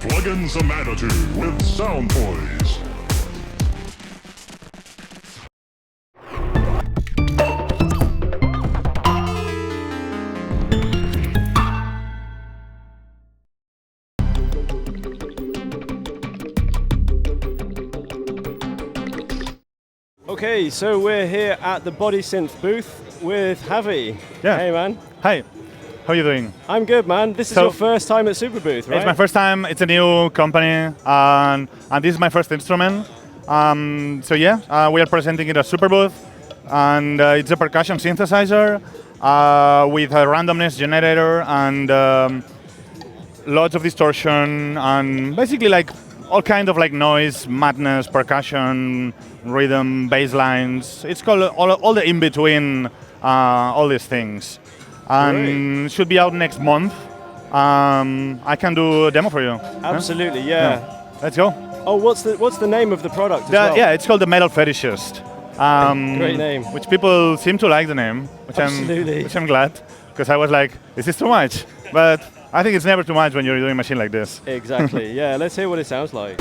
Plug in some attitude with Sound Toys. Okay, so we're here at the Body Synth booth with Xavi. Yeah. Hey, man. Hi, how are you doing? I'm good, man. This is your first time at Superbooth, right? It's my first time. It's a new company, and this is my first instrument. We are presenting it at Superbooth, and it's a percussion synthesizer with a randomness generator and lots of distortion and basically like all kind of like noise, madness, percussion, rhythm, bass lines. It's called all the in between all these things. And should be out next month. I can do a demo for you. Absolutely, yeah. Let's go. Oh, what's the name of the product as well? Yeah, it's called the Metal Fetishist. Great name. Which people seem to like the name, which Absolutely. I'm glad, because I was like, is this too much? But I think it's never too much when you're doing a machine like this. Exactly, yeah. Let's hear what it sounds like.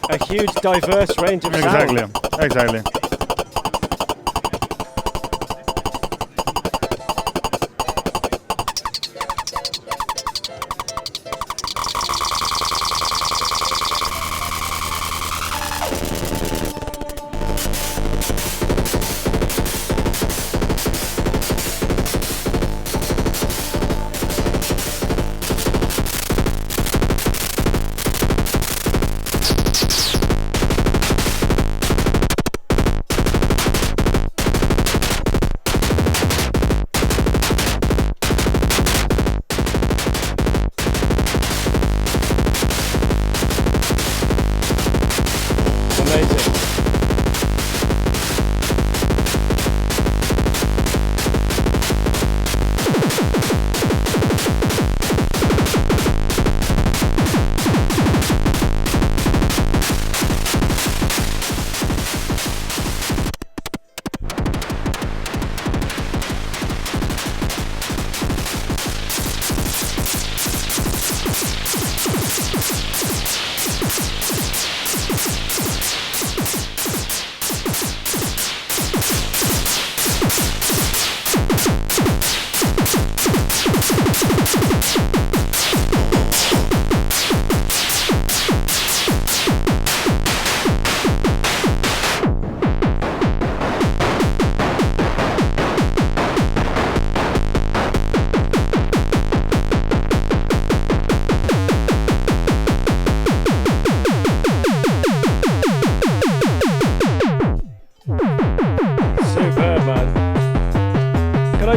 A huge diverse range of sound. Exactly.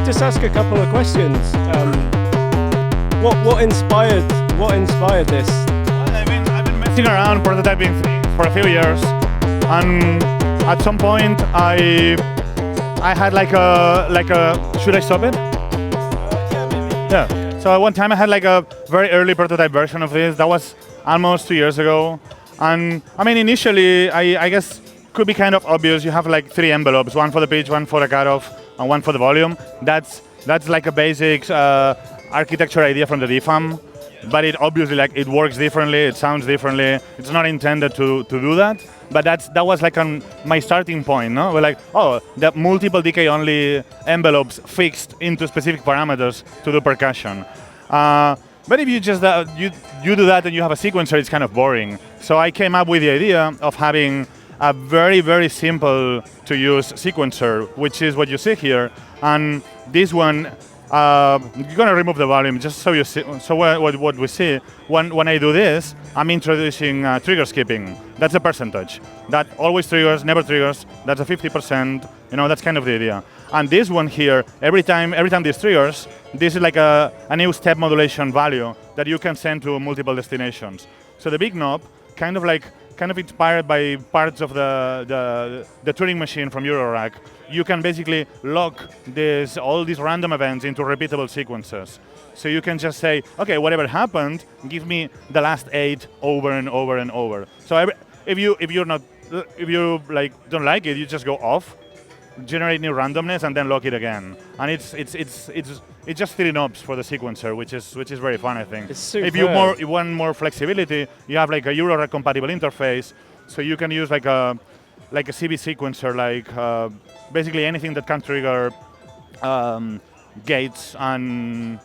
Just ask a couple of questions. What inspired this? Well, I've been messing around prototyping things for a few years, and at some point I had like a should I stop it? Yeah, maybe. Yeah. So at one time I had like a very early prototype version of this. That was almost 2 years ago, and I mean initially I guess could be kind of obvious. You have like 3 envelopes: one for the pitch, one for the cutoff, and one for the volume. That's like a basic architecture idea from the DFAM, but it obviously it works differently, it sounds differently. It's not intended to do that, but that was like my starting point. No, we're like, oh, the multiple decay only envelopes fixed into specific parameters to do percussion. But if you just you do that and you have a sequencer, it's kind of boring. So I came up with the idea of having a very, very simple to use sequencer, which is what you see here. And this one, you're gonna remove the volume just so you see. So what we see when I do this, I'm introducing trigger skipping. That's a percentage. That always triggers, never triggers. That's a 50%. You know, that's kind of the idea. And this one here, every time this triggers, this is like a new step modulation value that you can send to multiple destinations. So the big knob, kind of inspired by parts of the Turing machine from Eurorack, you can basically lock all these random events into repeatable sequences. So you can just say, okay, whatever happened, give me the last 8 over and over and over. So if you don't like it, you just go off, generate new randomness, and then lock it again. And it's just 3 knobs for the sequencer, which is very fun, I think. If you want more flexibility, you have like a Eurorack compatible interface, so you can use like a CV sequencer, basically anything that can trigger gates and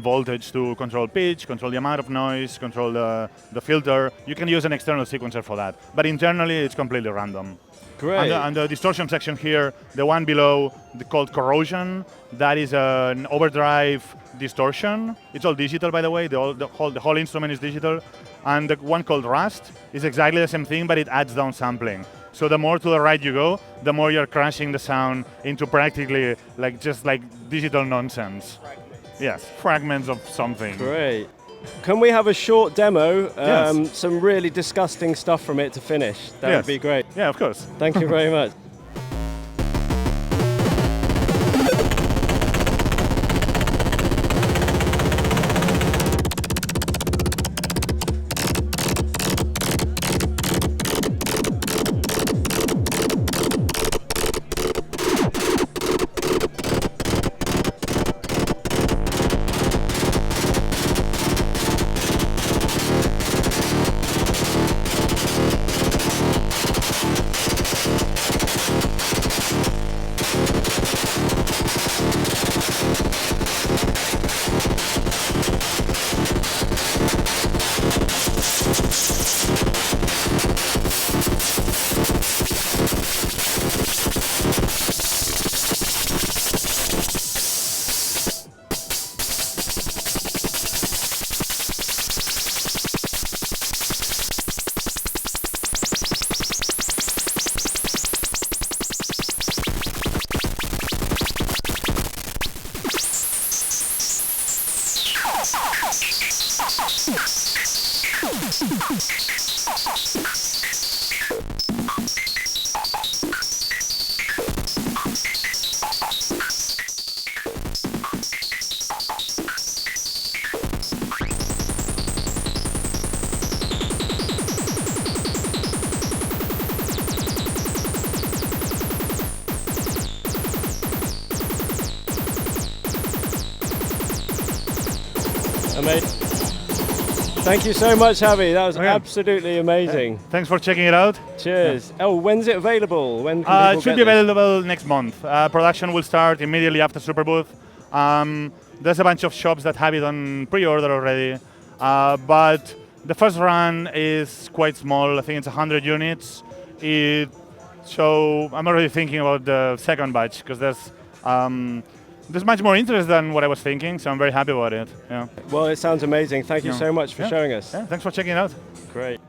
voltage to control pitch, control the amount of noise, control the filter. You can use an external sequencer for that, but internally it's completely random. Great. And the distortion section here, the one below, called corrosion, that is an overdrive distortion. It's all digital, by the way. The whole instrument is digital. And the one called rust is exactly the same thing, but it adds down sampling. So the more to the right you go, the more you're crashing the sound into practically just digital nonsense. Fragments. Yes, fragments of something. Great. Can we have a short demo? Yes. Some really disgusting stuff from it to finish. That would be great. Yeah, of course. Thank you very much. Amazing. Thank you so much, Xavi. That was absolutely amazing. Thanks for checking it out. Cheers. Yeah. Oh, when's it available? When can it should be available next month. Production will start immediately after Superbooth. There's a bunch of shops that have it on pre-order already, but the first run is quite small. I think it's 100 units. So I'm already thinking about the second batch because there's much more interest than what I was thinking, so I'm very happy about it. Yeah. Well, it sounds amazing. Thank you so much for showing us. Yeah, thanks for checking it out. Great.